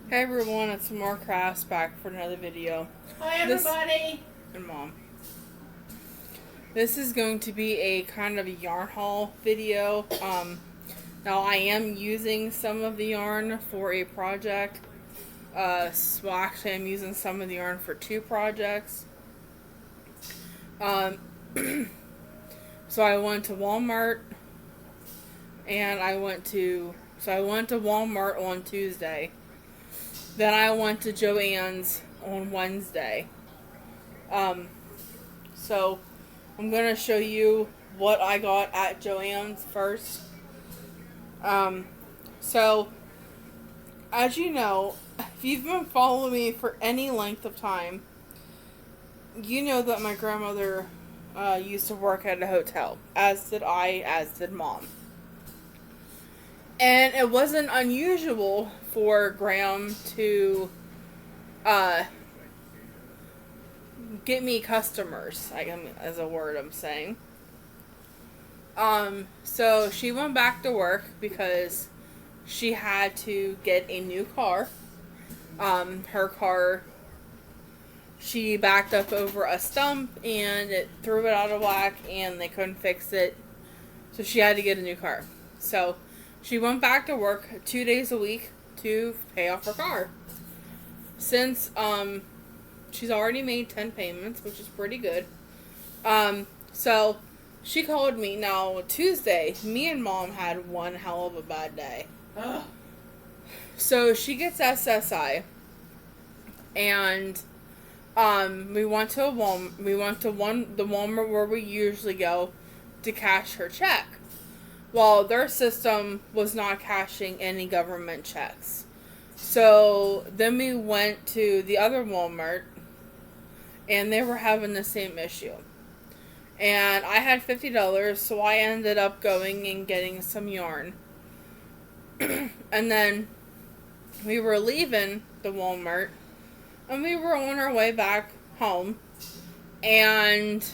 Hey everyone, it's Mark Crafts back for another video. Hi everybody! And Mom. This is going to be a kind of a yarn haul video. Now I am using some of the yarn for a project. So actually I'm using some of the yarn for two projects. So I went to Walmart and I went to Walmart on Tuesday. Then I went to Joann's on Wednesday. So I'm gonna show you what I got at Joann's first. So as you know, if you've been following me for any length of time, you know that my grandmother used to work at a hotel, as did I, as did Mom. And it wasn't unusual for Graham to get me customers, as a word I'm saying. So she went back to work because she had to get a new car. Her car, she backed up over a stump and it threw it out of whack and they couldn't fix it. So she had to get a new car. So she went back to work 2 days a week to pay off her car. Since she's already made 10 payments, which is pretty good. So she called me. Now Tuesday, me and Mom had one hell of a bad day. Ugh. So she gets SSI, and we went to the Walmart where we usually go to cash her check. Well, their system was not cashing any government checks. So then we went to the other Walmart, and they were having the same issue. And I had $50, so I ended up going and getting some yarn. And then we were leaving the Walmart, and we were on our way back home, and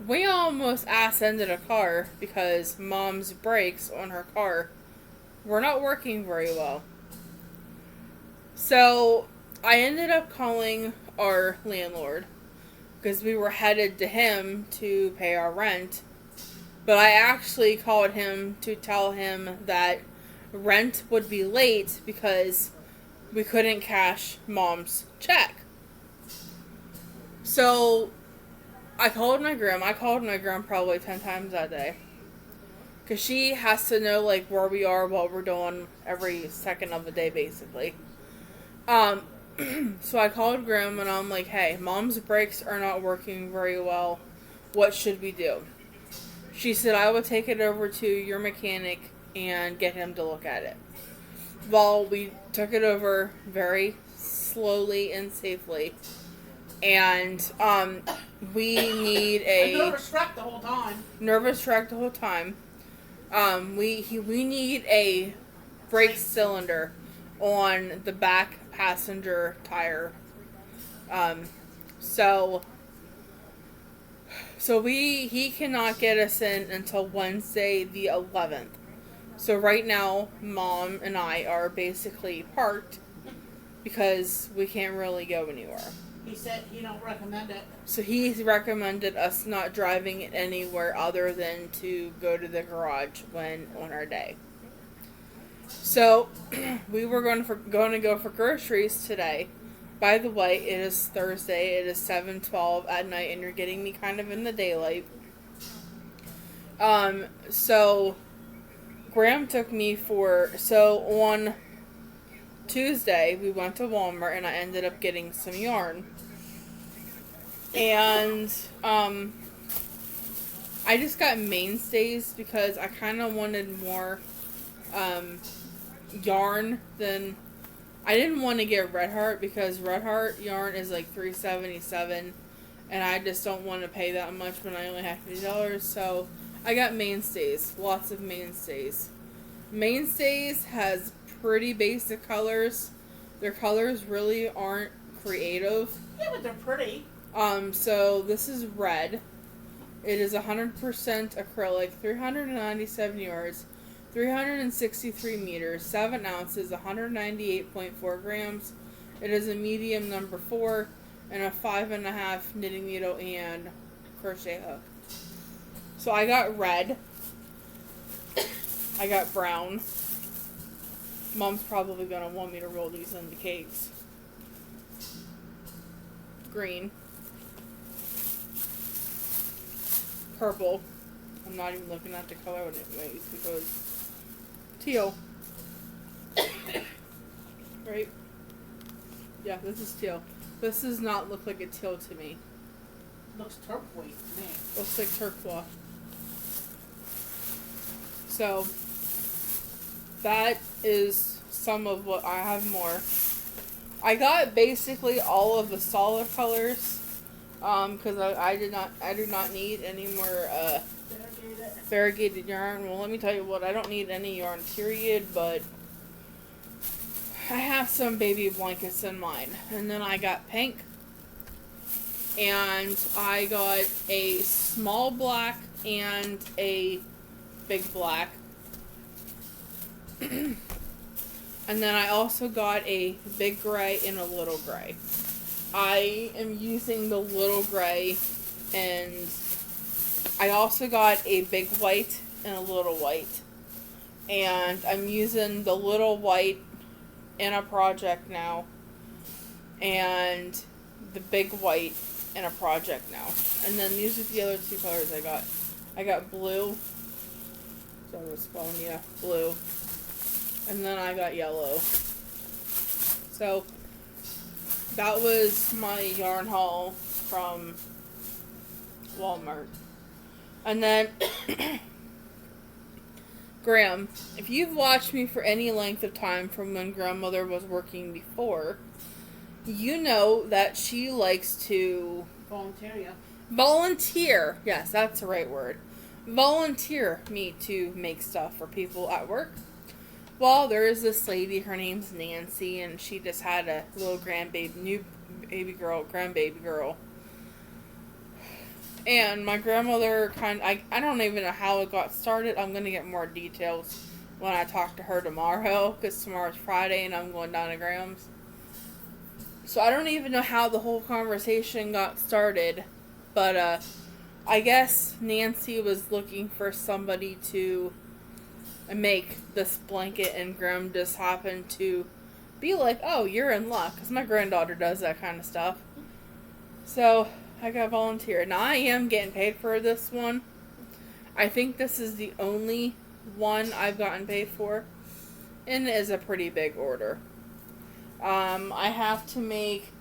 we almost ass-ended a car because Mom's brakes on her car were not working very well. So I ended up calling our landlord because we were headed to him to pay our rent. But I actually called him to tell him that rent would be late because we couldn't cash Mom's check. So I called my grandma. I called my grandma probably 10 times that day. Because she has to know, like, where we are, what we're doing every second of the day, basically. So I called Grandma and I'm like, hey, Mom's brakes are not working very well. What should we do? She said, I would take it over to your mechanic and get him to look at it. Well, we took it over very slowly and safely. And we need a... nervous wreck the whole time. Nervous wreck the whole time. We need a brake cylinder on the back passenger tire. So he cannot get us in until Wednesday the 11th. So right now, Mom and I are basically parked because we can't really go anywhere. He said he don't recommend it. So he's recommended us not driving it anywhere other than to go to the garage when on our day. So we were going to go for groceries today. By the way, it is Thursday. It is 7:12 at night, and you're getting me kind of in the daylight. So Graham took me on Tuesday, we went to Walmart, and I ended up getting some yarn. And I just got mainstays because I kind of wanted more yarn than... I didn't want to get Red Heart because Red Heart yarn is like $3.77, and I just don't want to pay that much when I only have $50. So I got mainstays, lots of mainstays. Mainstays has pretty basic colors. Their colors really aren't creative. Yeah, but they're pretty. So this is red. It is 100% acrylic, 397 yards, 363 meters, 7 ounces, 198.4 grams. It is a medium number 4 and a 5.5 knitting needle and crochet hook. So I got red. I got brown. Mom's probably going to want me to roll these into cakes. Green. Purple. I'm not even looking at the color anyways because teal. Right? Yeah, this is teal. This does not look like a teal to me. Looks turquoise to me. Looks like turquoise. So, that is some of what I have more. I got basically all of the solid colors, because I do not need any more variegated yarn. Well, let me tell you what, I don't need any yarn period, but I have some baby blankets in mine. And then I got pink, and I got a small black and a big black. And then I also got a big gray and a little gray. I am using the little gray, and I also got a big white and a little white. And I'm using the little white in a project now, and the big white in a project now. And then these are the other two colors I got. I got blue. So I'm spelling, yeah, blue. And then I got yellow. So that was my yarn haul from Walmart. And then Graham, if you've watched me for any length of time from when grandmother was working before, you know that she likes to volunteer. Yes, that's the right word. Volunteer me to make stuff for people at work. Well, there is this lady, her name's Nancy, and she just had a little grandbaby girl. And my grandmother I don't even know how it got started. I'm going to get more details when I talk to her tomorrow, because tomorrow's Friday and I'm going down to Graham's. So I don't even know how the whole conversation got started, but I guess Nancy was looking for somebody to make this blanket, and Graham just happened to be like, oh, you're in luck, because my granddaughter does that kind of stuff. So I got volunteered. Now I am getting paid for this one. I think this is the only one I've gotten paid for, and it is a pretty big order. I have to make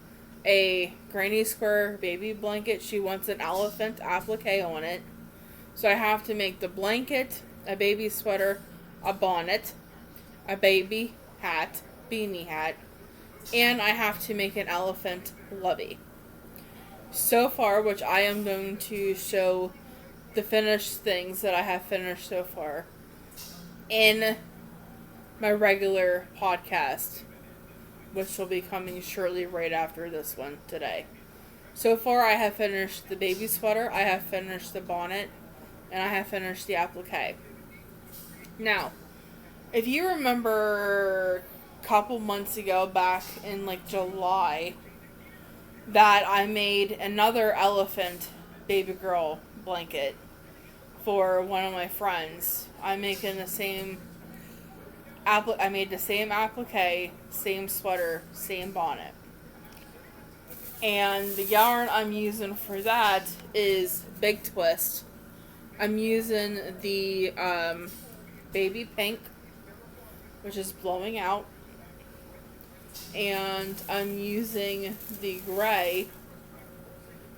a granny square baby blanket. She wants an elephant applique on it. So I have to make the blanket, a baby sweater, a bonnet, a baby hat, beanie hat, and I have to make an elephant lovey. So far, which I am going to show the finished things that I have finished so far in my regular podcast, which will be coming shortly right after this one today. So far, I have finished the baby sweater, I have finished the bonnet, and I have finished the applique. Now, if you remember a couple months ago, back in like July, that I made another elephant baby girl blanket for one of my friends. I'm making the same I made the same applique, same sweater, same bonnet. And the yarn I'm using for that is Big Twist. I'm using the baby pink, which is blowing out. And I'm using the gray,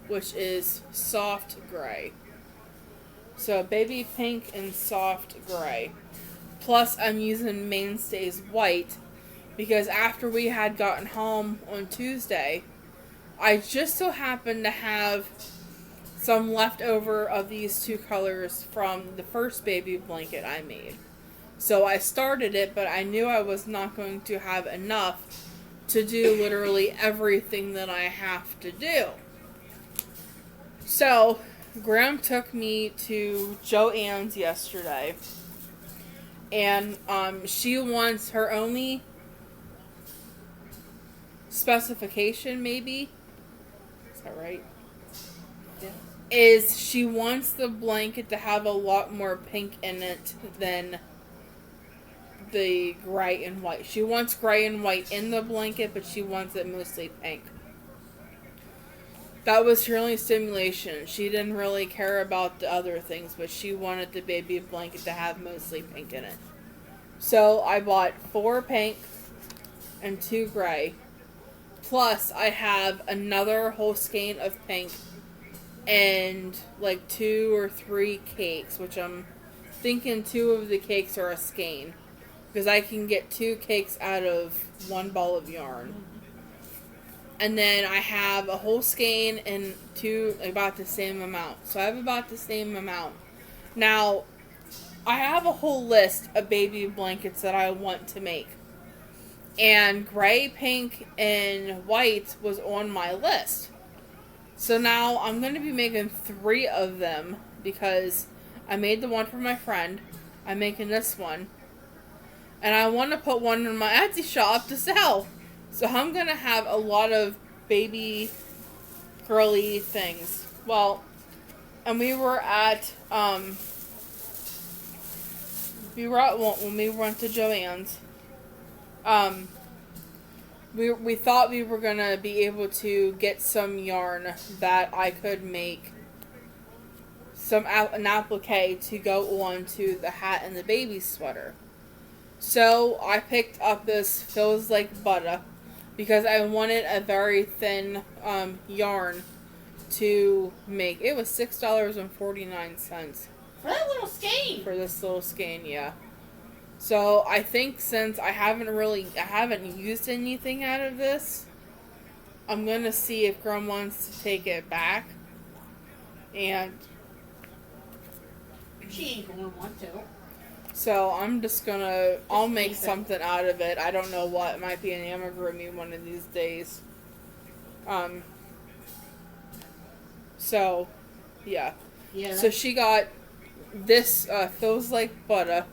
which is soft gray. So baby pink and soft gray. Plus I'm using Mainstays white, because after we had gotten home on Tuesday, I just so happened to have some leftover of these two colors from the first baby blanket I made. So I started it, but I knew I was not going to have enough to do literally everything that I have to do. So Graham took me to Joann's yesterday, And she wants her only specification, maybe, is that right? Yeah. Is she wants the blanket to have a lot more pink in it than the gray and white. She wants gray and white in the blanket, but she wants it mostly pink. That was her only stimulation. She didn't really care about the other things, but she wanted the baby blanket to have mostly pink in it. So I bought 4 pink and 2 gray. Plus, I have another whole skein of pink and like 2 or 3 cakes, which I'm thinking 2 of the cakes are a skein. Because I can get 2 cakes out of 1 ball of yarn. And then I have a whole skein and 2 about the same amount. So I have about the same amount. Now, I have a whole list of baby blankets that I want to make. And gray, pink, and white was on my list. So now I'm going to be making 3 of them because I made the one for my friend. I'm making this one. And I want to put one in my Etsy shop to sell. So I'm going to have a lot of baby girly things. Well, and we were at when we went to Joann's. We thought we were going to be able to get some yarn that I could make an applique to go on to the hat and the baby sweater. So I picked up this Feels Like Butter because I wanted a very thin yarn to make. It was $6.49 For that little skein. for this little skein, yeah. So I think since I haven't used anything out of this, I'm gonna see if Grum wants to take it back. And She ain't gonna want to. so I'll make something out of it. I don't know what. It might be an amigurumi one of these days. So, yeah. Yeah. So she got this Feels Like Butter,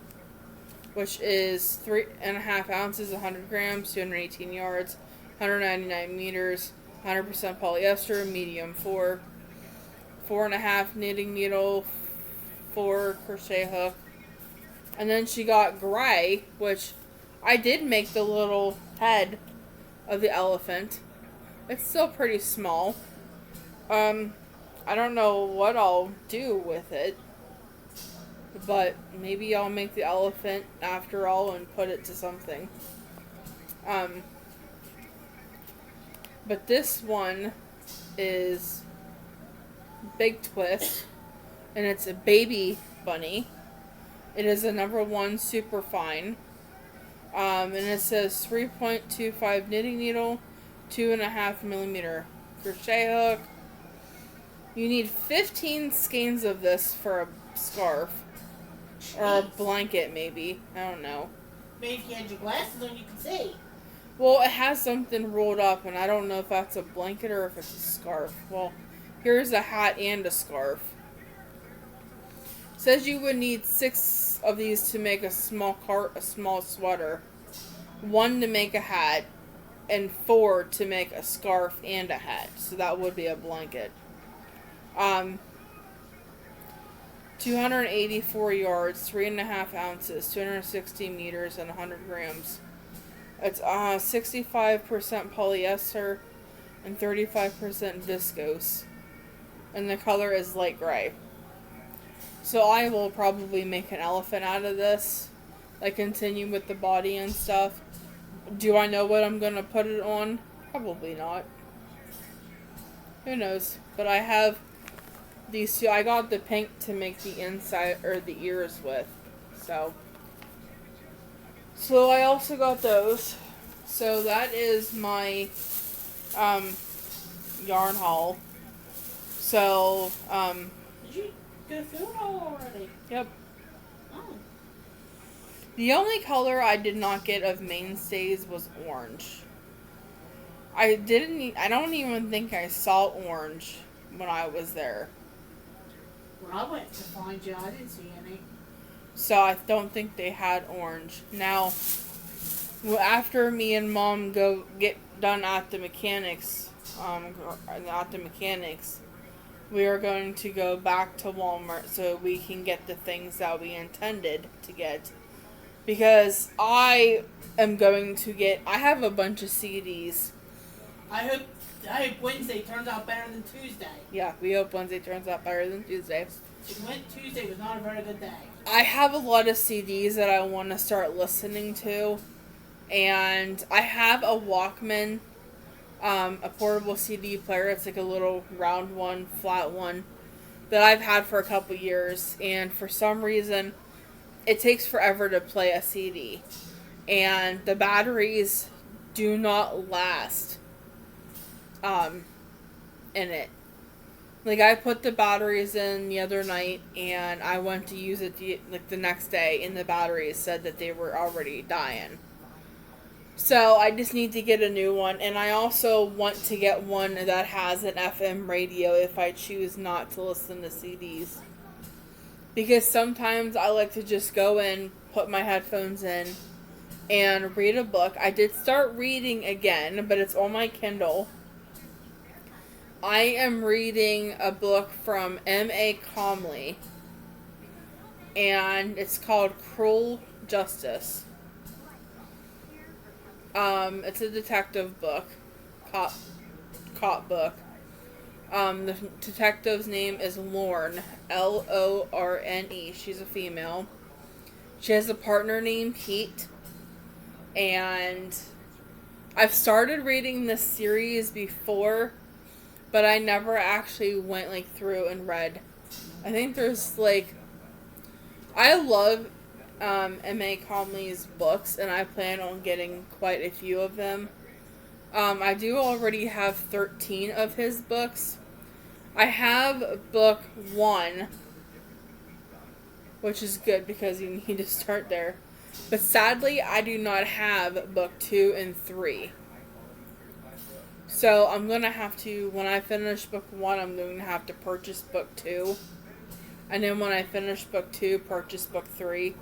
which is 3.5 ounces, 100 grams, 218 yards, 199 meters, 100% polyester, medium 4.5 knitting needle, 4 crochet hook. And then she got gray, which I did make the little head of the elephant. It's still pretty small. I don't know what I'll do with it. But maybe I'll make the elephant after all and put it to something. But this one is Big Twist. And it's a baby bunny. It is a number 1 super fine. And it says 3.25 knitting needle, 2.5 millimeter crochet hook. You need 15 skeins of this for a scarf. Or a blanket, maybe. I don't know. Maybe if you had your glasses on, you could see. Well, it has something rolled up, and I don't know if that's a blanket or if it's a scarf. Well, here's a hat and a scarf. It says you would need 6 of these to make a small sweater, 1 to make a hat, and 4 to make a scarf and a hat. So that would be a blanket. 284 yards, 3.5 ounces, 260 meters, and 100 grams. It's 65% polyester and 35% viscose. And the color is light gray. So I will probably make an elephant out of this. Like continue with the body and stuff. Do I know what I'm going to put it on? Probably not. Who knows? But I have these 2. I got the pink to make the inside or the ears with. So I also got those. So that is my yarn haul. So Did you go through it all already? yep. Oh. The only color I did not get of mainstays was orange. I don't even think I saw orange when I was there. When I went to find you, I didn't see any. So I don't think they had orange. Now, after me and Mom go get done at the mechanics, we are going to go back to Walmart so we can get the things that we intended to get. Because I am going to get. I have a bunch of CDs. I hope Wednesday turns out better than Tuesday. Yeah, we hope Wednesday turns out better than Tuesday. Tuesday was not a very good day. I have a lot of CDs that I want to start listening to. And I have a Walkman, a portable CD player. It's like a little round one, flat one, that I've had for a couple years. And for some reason, it takes forever to play a CD. And the batteries do not last in it. Like, I put the batteries in the other night, and I went to use it the next day, and the batteries said that they were already dying. So I just need to get a new one, and I also want to get one that has an FM radio if I choose not to listen to CDs. Because sometimes I like to just go in, put my headphones in, and read a book. I did start reading again, but it's on my Kindle. I am reading a book from M.A. Comley, and it's called Cruel Justice. It's a detective book, cop book. The detective's name is Lorne, Lorne. She's a female. She has a partner named Pete, and I've started reading this series before, but I never actually went through and read. I think there's I love M.A. Conley's books, and I plan on getting quite a few of them. I do already have 13 of his books. I have book 1, which is good because you need to start there. But sadly, I do not have book 2 and 3. So I'm going to have to, when I finish book 1, I'm going to have to purchase book 2. And then when I finish book 2, purchase book 3.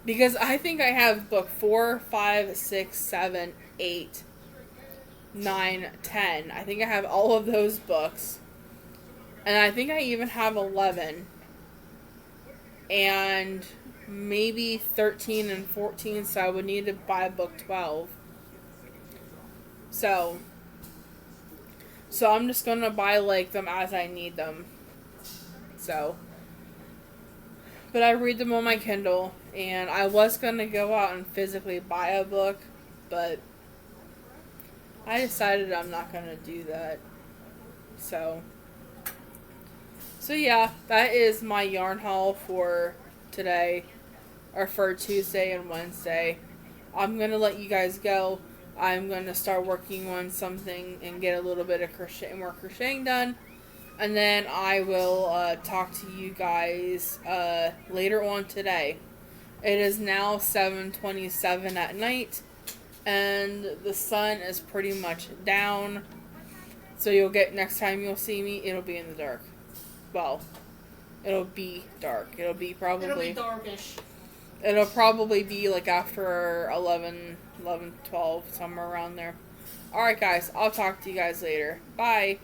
Because I think I have book 4, 5, 6, 7, 8, 9, 10. I think I have all of those books. And I think I even have 11. And maybe 13 and 14, so I would need to buy book 12. So I'm just going to buy them as I need them. So, but I read them on my Kindle, and I was going to go out and physically buy a book, but I decided I'm not going to do that. So yeah, that is my yarn haul for today, or for Tuesday and Wednesday. I'm going to let you guys go. I'm going to start working on something and get a little bit of more crocheting done. And then I will talk to you guys later on today. It is now 7:27 at night, and the sun is pretty much down. So next time you'll see me, it'll be in the dark. Well, it'll be dark. It'll be darkish. It'll probably be after 11, 12, somewhere around there. Alright guys, I'll talk to you guys later. Bye.